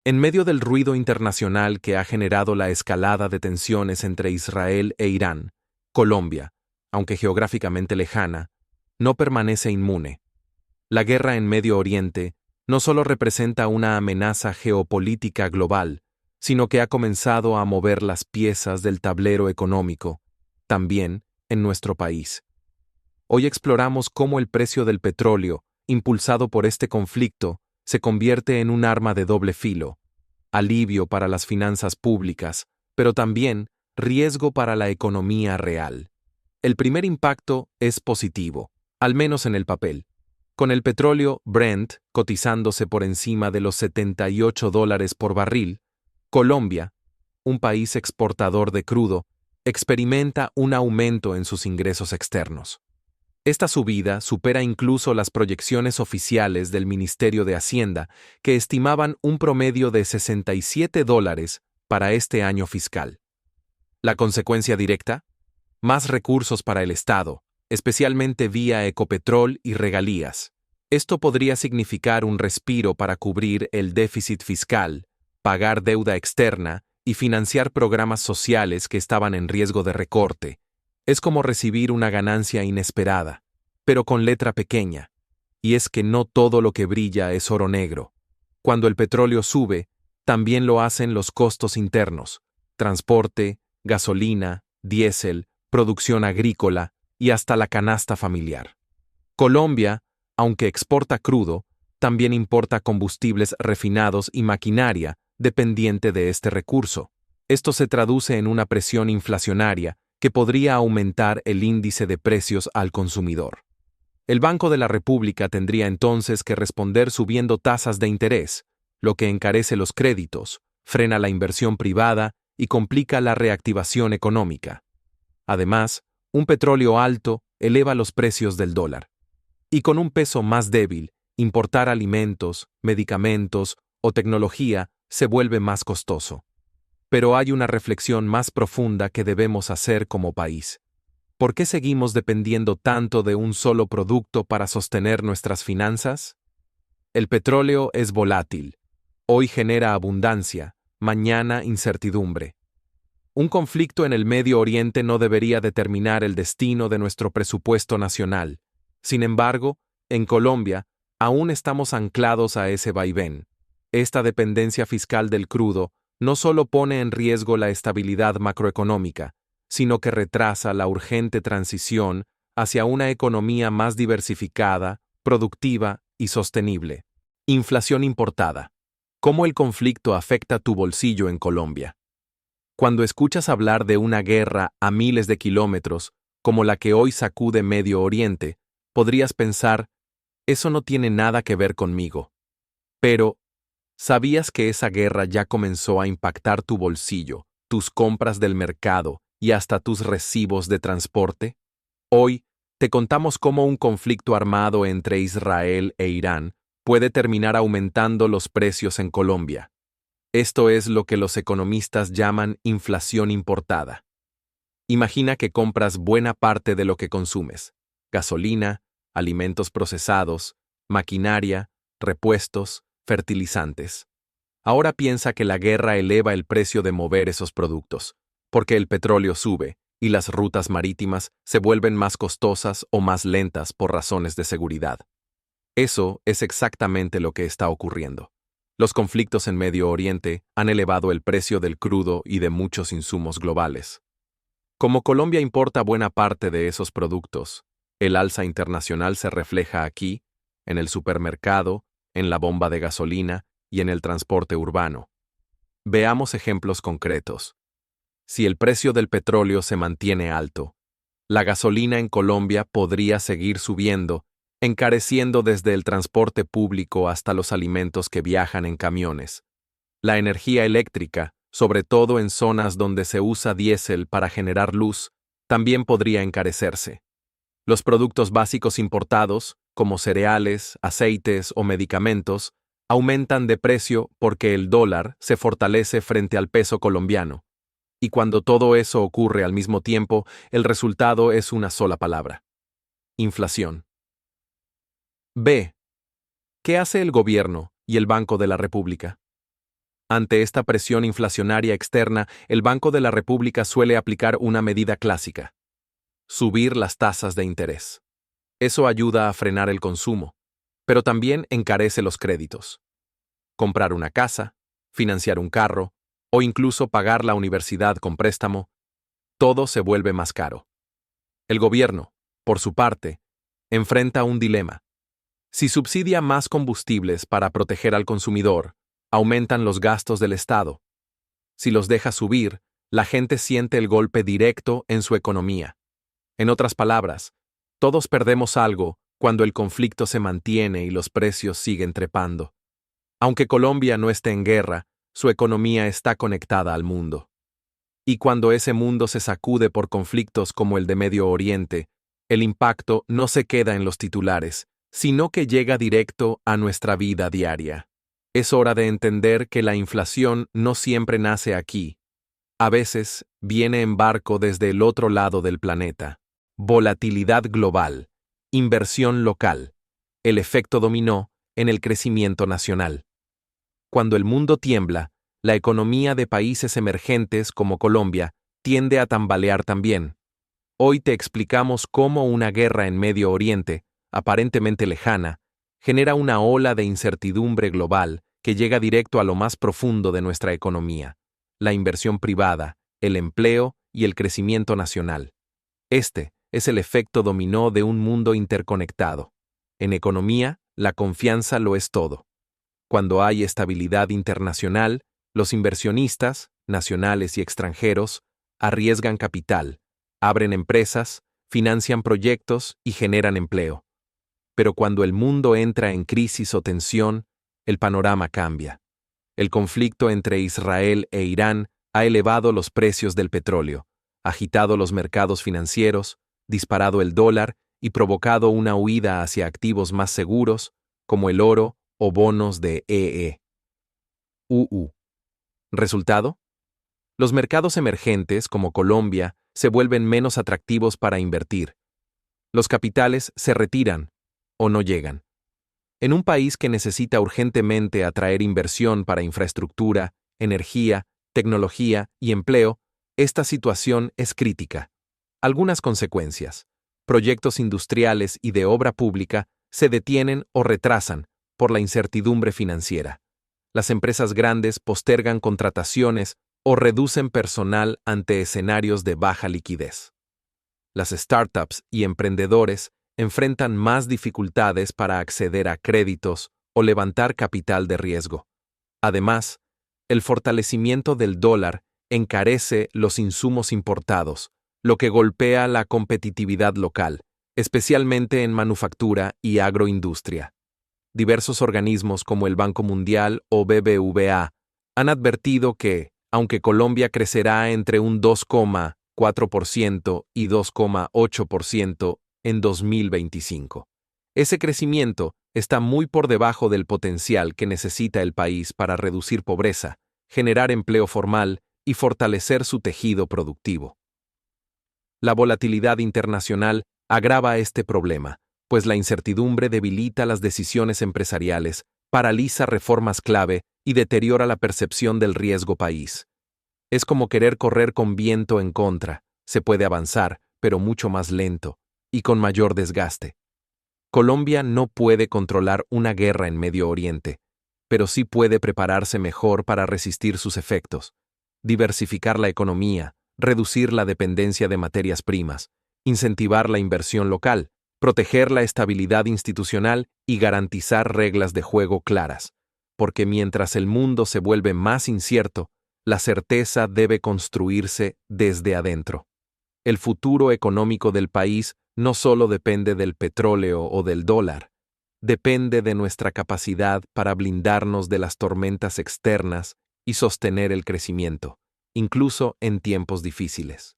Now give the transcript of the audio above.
En medio del ruido internacional que ha generado la escalada de tensiones entre Israel e Irán, Colombia, aunque geográficamente lejana, no permanece inmune. La guerra en Medio Oriente no solo representa una amenaza geopolítica global, sino que ha comenzado a mover las piezas del tablero económico, también en nuestro país. Hoy exploramos cómo el precio del petróleo, impulsado por este conflicto, se convierte en un arma de doble filo, alivio para las finanzas públicas, pero también riesgo para la economía real. El primer impacto es positivo, al menos en el papel. Con el petróleo Brent cotizándose por encima de los $78 por barril, Colombia, un país exportador de crudo, experimenta un aumento en sus ingresos externos. Esta subida supera incluso las proyecciones oficiales del Ministerio de Hacienda, que estimaban un promedio de $67 para este año fiscal. ¿La consecuencia directa? Más recursos para el Estado, especialmente vía Ecopetrol y regalías. Esto podría significar un respiro para cubrir el déficit fiscal, pagar deuda externa y financiar programas sociales que estaban en riesgo de recorte. Es como recibir una ganancia inesperada, pero con letra pequeña. Y es que no todo lo que brilla es oro negro. Cuando el petróleo sube, también lo hacen los costos internos: transporte, gasolina, diésel, producción agrícola y hasta la canasta familiar. Colombia, aunque exporta crudo, también importa combustibles refinados y maquinaria dependiente de este recurso. Esto se traduce en una presión inflacionaria que podría aumentar el índice de precios al consumidor. El Banco de la República tendría entonces que responder subiendo tasas de interés, lo que encarece los créditos, frena la inversión privada y complica la reactivación económica. Además, un petróleo alto eleva los precios del dólar. Y con un peso más débil, importar alimentos, medicamentos o tecnología se vuelve más costoso. Pero hay una reflexión más profunda que debemos hacer como país. ¿Por qué seguimos dependiendo tanto de un solo producto para sostener nuestras finanzas? El petróleo es volátil. Hoy genera abundancia, mañana incertidumbre. Un conflicto en el Medio Oriente no debería determinar el destino de nuestro presupuesto nacional. Sin embargo, en Colombia, aún estamos anclados a ese vaivén. Esta dependencia fiscal del crudo no solo pone en riesgo la estabilidad macroeconómica, sino que retrasa la urgente transición hacia una economía más diversificada, productiva y sostenible. Inflación importada. ¿Cómo el conflicto afecta tu bolsillo en Colombia? Cuando escuchas hablar de una guerra a miles de kilómetros, como la que hoy sacude Medio Oriente, podrías pensar, eso no tiene nada que ver conmigo. Pero, ¿sabías que esa guerra ya comenzó a impactar tu bolsillo, tus compras del mercado y hasta tus recibos de transporte? Hoy, te contamos cómo un conflicto armado entre Israel e Irán puede terminar aumentando los precios en Colombia. Esto es lo que los economistas llaman inflación importada. Imagina que compras buena parte de lo que consumes: gasolina, alimentos procesados, maquinaria, repuestos, fertilizantes. Ahora piensa que la guerra eleva el precio de mover esos productos, porque el petróleo sube y las rutas marítimas se vuelven más costosas o más lentas por razones de seguridad. Eso es exactamente lo que está ocurriendo. Los conflictos en Medio Oriente han elevado el precio del crudo y de muchos insumos globales. Como Colombia importa buena parte de esos productos, el alza internacional se refleja aquí, en el supermercado, en la bomba de gasolina y en el transporte urbano. Veamos ejemplos concretos. Si el precio del petróleo se mantiene alto, la gasolina en Colombia podría seguir subiendo, encareciendo desde el transporte público hasta los alimentos que viajan en camiones. La energía eléctrica, sobre todo en zonas donde se usa diésel para generar luz, también podría encarecerse. Los productos básicos importados, como cereales, aceites o medicamentos, aumentan de precio porque el dólar se fortalece frente al peso colombiano. Y cuando todo eso ocurre al mismo tiempo, el resultado es una sola palabra: inflación. B. ¿Qué hace el gobierno y el Banco de la República? Ante esta presión inflacionaria externa, el Banco de la República suele aplicar una medida clásica: subir las tasas de interés. Eso ayuda a frenar el consumo, pero también encarece los créditos. Comprar una casa, financiar un carro, o incluso pagar la universidad con préstamo, todo se vuelve más caro. El gobierno, por su parte, enfrenta un dilema. Si subsidia más combustibles para proteger al consumidor, aumentan los gastos del Estado. Si los deja subir, la gente siente el golpe directo en su economía. En otras palabras, todos perdemos algo cuando el conflicto se mantiene y los precios siguen trepando. Aunque Colombia no esté en guerra, su economía está conectada al mundo. Y cuando ese mundo se sacude por conflictos como el de Medio Oriente, el impacto no se queda en los titulares, sino que llega directo a nuestra vida diaria. Es hora de entender que la inflación no siempre nace aquí. A veces viene en barco desde el otro lado del planeta. Volatilidad global, inversión local, el efecto dominó en el crecimiento nacional. Cuando el mundo tiembla, la economía de países emergentes como Colombia tiende a tambalear también. Hoy te explicamos cómo una guerra en Medio Oriente, aparentemente lejana, genera una ola de incertidumbre global que llega directo a lo más profundo de nuestra economía: la inversión privada, el empleo y el crecimiento nacional. Este es el efecto dominó de un mundo interconectado. En economía, la confianza lo es todo. Cuando hay estabilidad internacional, los inversionistas, nacionales y extranjeros, arriesgan capital, abren empresas, financian proyectos y generan empleo. Pero cuando el mundo entra en crisis o tensión, el panorama cambia. El conflicto entre Israel e Irán ha elevado los precios del petróleo, agitado los mercados financieros, disparado el dólar y provocado una huida hacia activos más seguros, como el oro o bonos de EE. ¿Resultado? Los mercados emergentes, como Colombia, se vuelven menos atractivos para invertir. Los capitales se retiran o no llegan. En un país que necesita urgentemente atraer inversión para infraestructura, energía, tecnología y empleo, esta situación es crítica. Algunas consecuencias: proyectos industriales y de obra pública se detienen o retrasan por la incertidumbre financiera. Las empresas grandes postergan contrataciones o reducen personal ante escenarios de baja liquidez. Las startups y emprendedores enfrentan más dificultades para acceder a créditos o levantar capital de riesgo. Además, el fortalecimiento del dólar encarece los insumos importados, lo que golpea la competitividad local, especialmente en manufactura y agroindustria. Diversos organismos como el Banco Mundial o BBVA han advertido que, aunque Colombia crecerá entre un 2,4% y 2,8% en 2025, ese crecimiento está muy por debajo del potencial que necesita el país para reducir pobreza, generar empleo formal y fortalecer su tejido productivo. La volatilidad internacional agrava este problema, pues la incertidumbre debilita las decisiones empresariales, paraliza reformas clave y deteriora la percepción del riesgo país. Es como querer correr con viento en contra: se puede avanzar, pero mucho más lento y con mayor desgaste. Colombia no puede controlar una guerra en Medio Oriente, pero sí puede prepararse mejor para resistir sus efectos, diversificar la economía, reducir la dependencia de materias primas, incentivar la inversión local, proteger la estabilidad institucional y garantizar reglas de juego claras, porque mientras el mundo se vuelve más incierto, la certeza debe construirse desde adentro. El futuro económico del país no solo depende del petróleo o del dólar, depende de nuestra capacidad para blindarnos de las tormentas externas y sostener el crecimiento, incluso en tiempos difíciles.